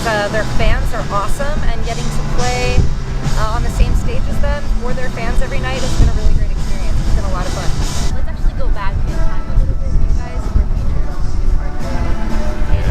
their fans are awesome, and getting to play on the same stage as them for their fans every night has been a really great experience. It's been a lot of fun. Let's actually go back in time a little bit. You guys were featured on our show in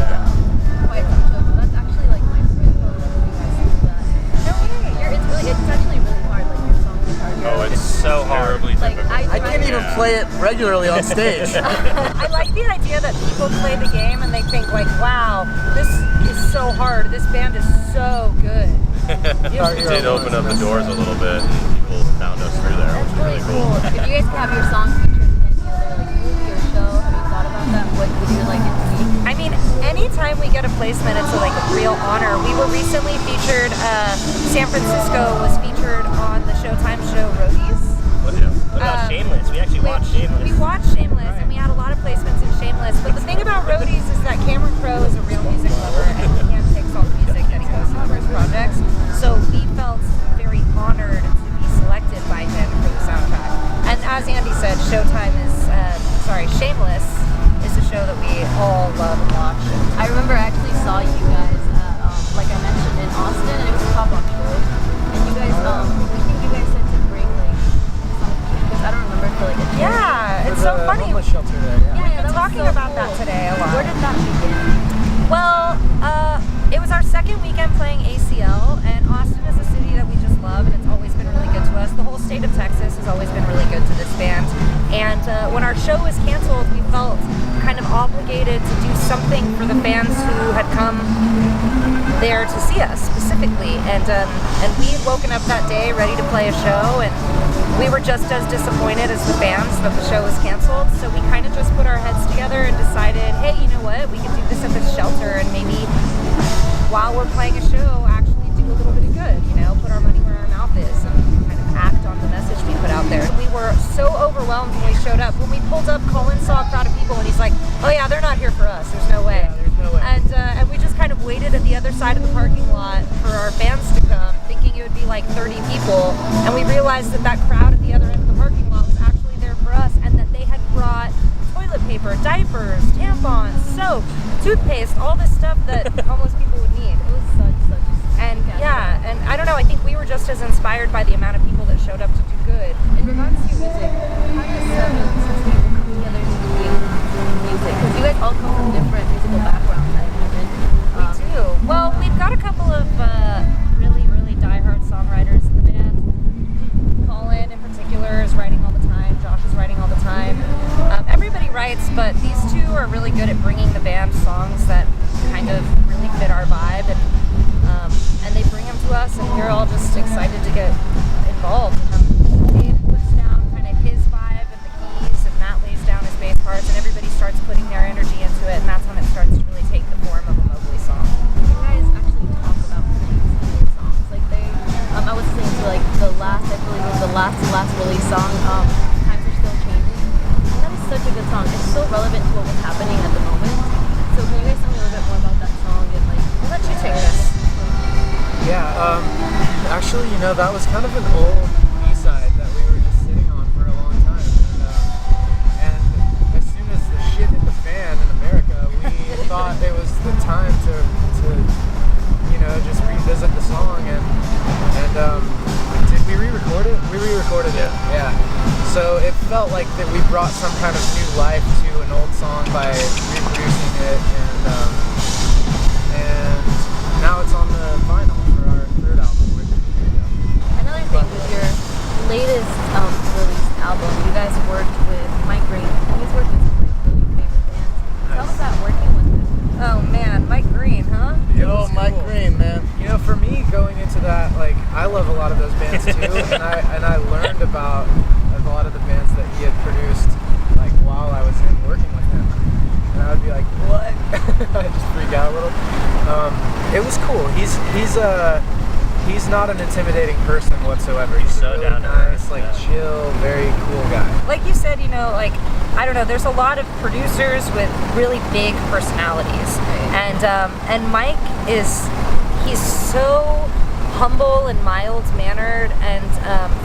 quite some shows. So that's actually like my first show that you guys do that. No way. It's actually really hard. Like your song is hard. Oh, it's so horribly difficult. I can't even play it regularly on stage. I like the idea that people play the game and they think like, wow, this is so hard. This band is so good. It did open up the doors a little bit, and people found us through there, which is really cool. If you guys could have your song featured in any other like movie or show, have you thought about that? What would you like it to be? I mean, anytime we get a placement, it's like a real honor. We were recently featured, San Francisco was featured on the Showtime show Roadies. What about Shameless? We actually watched Shameless. We watched Shameless, and we had a lot of placements in Shameless. But the thing about Roadies is that Cameron Crowe is a real music lover, and he handpicks all the music that he goes to for his projects. So we felt very honored to be selected by him for the soundtrack. And as Andy said, Shameless is a show that we all love and watch. I remember I actually saw you guys, like I mentioned, in Austin, and it was a pop-up show. And you guys, I think you guys said to bring like some because I don't remember to like a Yeah, it's so funny. Homeless shelter there, Yeah, we've been talking about that today a lot. Where did that begin? Well, it was our second weekend playing ACL, and Austin is a city that we just love, and it's always been really good to us. The whole state of Texas has always been really good to this band. And when our show was canceled, we felt kind of obligated to do something for the fans who had come there to see us specifically. And we had woken up that day ready to play a show, and we were just as disappointed as the fans that the show was canceled. So we kind of just put our heads together and decided, hey, you know what? We could do this at this shelter, and maybe while we're playing a show, actually do a little bit of good, put our money where our mouth is and kind of act on the message we put out there. We were so overwhelmed when we showed up. When we pulled up, Colin saw a crowd of people and he's like, oh yeah, they're not here for us. There's no way. Yeah, there's no way. And we just kind of waited at the other side of the parking lot for our fans to come, thinking it would be like 30 people. And we realized that crowd at the other end of the parking lot was actually there for us, and that they had brought toilet paper, diapers, tampons, soap, toothpaste, all this stuff that homeless people would need. It was such And yeah, and I don't know, I think we were just as inspired by the amount of people that showed up to do good. In regards to your music, how does 7 people come together to create music? Because you guys all come from different musical backgrounds, I imagine. We do. Well, we've got a couple of really, really diehard songwriters in the band. Colin, in particular, is writing all the time. Josh is writing all the time. Everybody writes, but these two are really good at bringing the band songs that kind of really fit our vibe, and they bring them to us, and we're all just excited to get involved. Dave puts down kind of his vibe and the keys, and Matt lays down his bass parts, and everybody starts putting their energy into it, and that's when it starts to really take the form of a Mowglis song. You guys actually talk about playing some songs. Like I was listening to like the last, I believe it was the last release song, Times Are Still Changing. And that is such a good song. It's so relevant to what was happening at the moment. So can you guys tell me a little bit more about that song and like I'll let you take this. Yeah, actually, that was kind of an old B-side that we were just sitting on for a long time. And as soon as the shit hit the fan in America, we thought it was the time to just revisit the song. And did we re-record it? We re-recorded it, yeah. So it felt like that we brought some kind of new life to an old song by reproducing it, and now it's on the vinyl for our third album. Another thing with your latest released album, you guys worked with Mike Green, and he's worked with some of my really favorite bands. How was that working with him? Oh man, Mike Green, huh? Yo, Mike Green, man. For me, going into that, like, I love a lot of those bands too, and I learned about a lot of the bands that he had produced, like, while I was working with him. And I would be like, what? I just freak out a little. It was cool. He's not an intimidating person whatsoever. He's so really down to nice, earth, like yeah. chill, very cool guy. Like you said, I don't know, there's a lot of producers with really big personalities. And Mike he's so humble and mild-mannered, and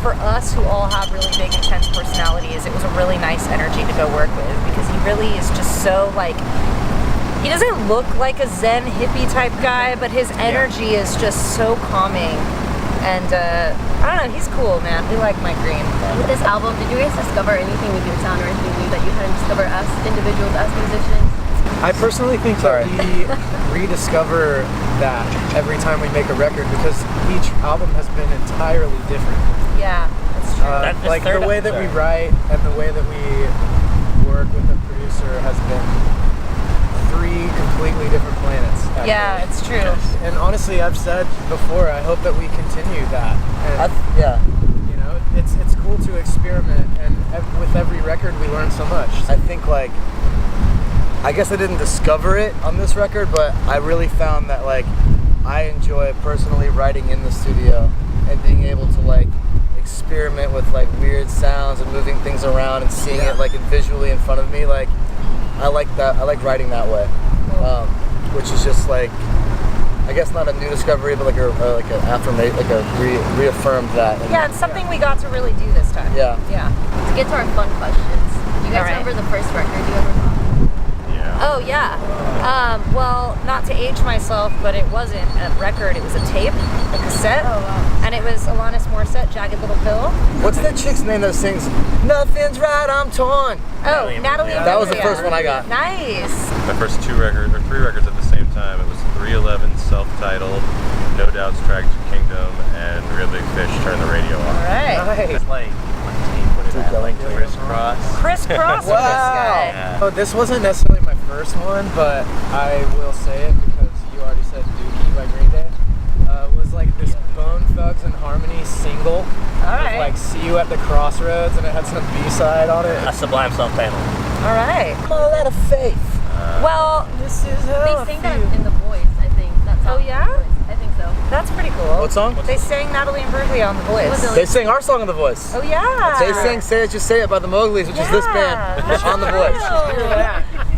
for us who all have really big, intense personalities, it was a really nice energy to go work with, because he really is just so, like, he doesn't look like a Zen hippie type guy, but his energy is just so calming. And I don't know, he's cool, man. We like Mike Green. With this album, did you guys discover anything with your sound or anything new that you hadn't discovered as individuals, as musicians? I personally think that we rediscover that every time we make a record because each album has been entirely different. Yeah, that's true. Like the way that we write and the way that we work with the producer has been 3 completely different planets. Actually. Yeah, it's true. And honestly, I've said before, I hope that we continue that. And, you know, it's cool to experiment, and with every record we learn so much. I think I guess I didn't discover it on this record, but I really found that I enjoy personally writing in the studio and being able to experiment with weird sounds and moving things around and seeing it visually in front of me. I like that. I like writing that way, which is just I guess not a new discovery, but reaffirmed that. Yeah, it's something we got to really do this time. Yeah. Yeah. To get to our fun questions, do you guys remember the first record you ever bought? Oh yeah. Well, not to age myself, but it wasn't a record. It was a tape, a cassette. Oh wow. And it was Alanis Morissette, Jagged Little Pill. What's that chick's name that sings "Nothing's Right, I'm Torn"? Oh, Natalie. That was the first one I got. Nice. My first 3 records at the same time. It was 311 self-titled, No Doubt's Tragic Kingdom, and Real Big Fish, Turn the Radio All On. right. It's like crisscross. Crisscross with this guy. Yeah. Oh, this wasn't necessarily my first one, but I will say it because you already said Dookie by Green Day. Was this Bone Thugs and Harmony single. All right. With, See You at the Crossroads, and it had some B-side on it. A Sublime self-titled. All right. Call that a faith. Well, This is how They sang that in The Voice, I think. That's Oh, yeah? The Voice. I think so. that's pretty cool. What song? They sang Natalie and Berkeley on The Voice. was a- They sang our song on The Voice. Oh yeah. They sang "Say It, Just Say It" by the Mowglis, which is this band that's on The Voice. wild.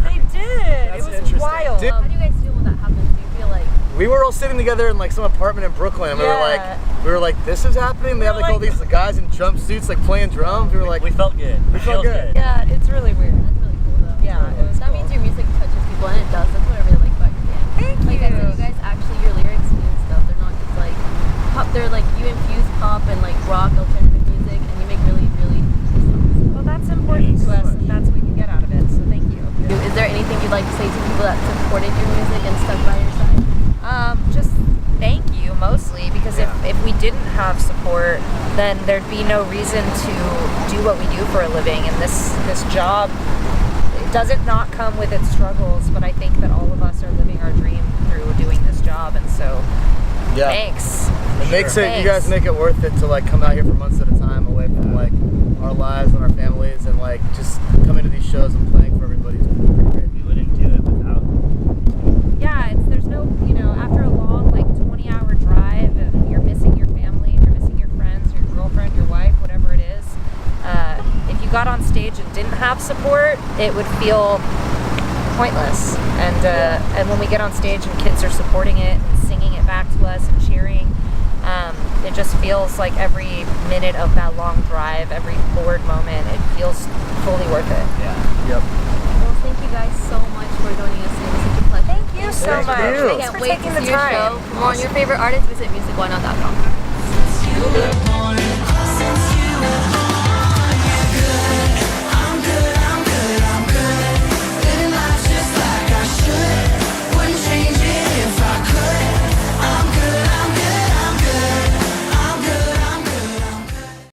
They did. That's it was interesting. wild. Did- How do you guys feel when that happens? Do you feel like We were all sitting together in some apartment in Brooklyn, and Yeah. we were like, "This is happening." They have all these guys in jumpsuits playing drums. We were like, We felt good. We felt good. Yeah, it's really weird. that's really cool though? Yeah, it was That cool. means your music touches people, and it does. That's what I really like about your band. Thank Like you. I said, you guys actually, your lyrics mean stuff. They're not just pop. They're you infuse pop and rock, alternative music, and you make really, really good songs. Well, that's important to us, and that's what you get out of it. So thank you. Is there anything you'd like to say to people that supported your music and stuck by your side? Just thank you mostly, because if we didn't have support, then there'd be no reason to do what we do for a living. And this job, it doesn't not come with its struggles, but I think that all of us are living our dream through doing this job, and so thanks. It makes it. You Thanks. guys make it worth it to come out here for months at a time, away from our lives and our families, and just coming to these shows and playing for everybody. It's been pretty great. We wouldn't do it without. Yeah, there's no, after a long 20-hour drive, and you're missing your family, you're missing your friends, your girlfriend, your wife, whatever it is. If you got on stage and didn't have support, it would feel pointless. And when we get on stage and kids are supporting it and singing it back to us and cheering, it just feels like every minute of that long drive, every bored moment, it feels fully worth it. Yep. Well, thank you guys so much for joining us today. It was such a pleasure. Thank you so Thank much. you. I Thanks can't for wait taking to the see your time. show. For more on your favorite artists, visit musicwhynot.com.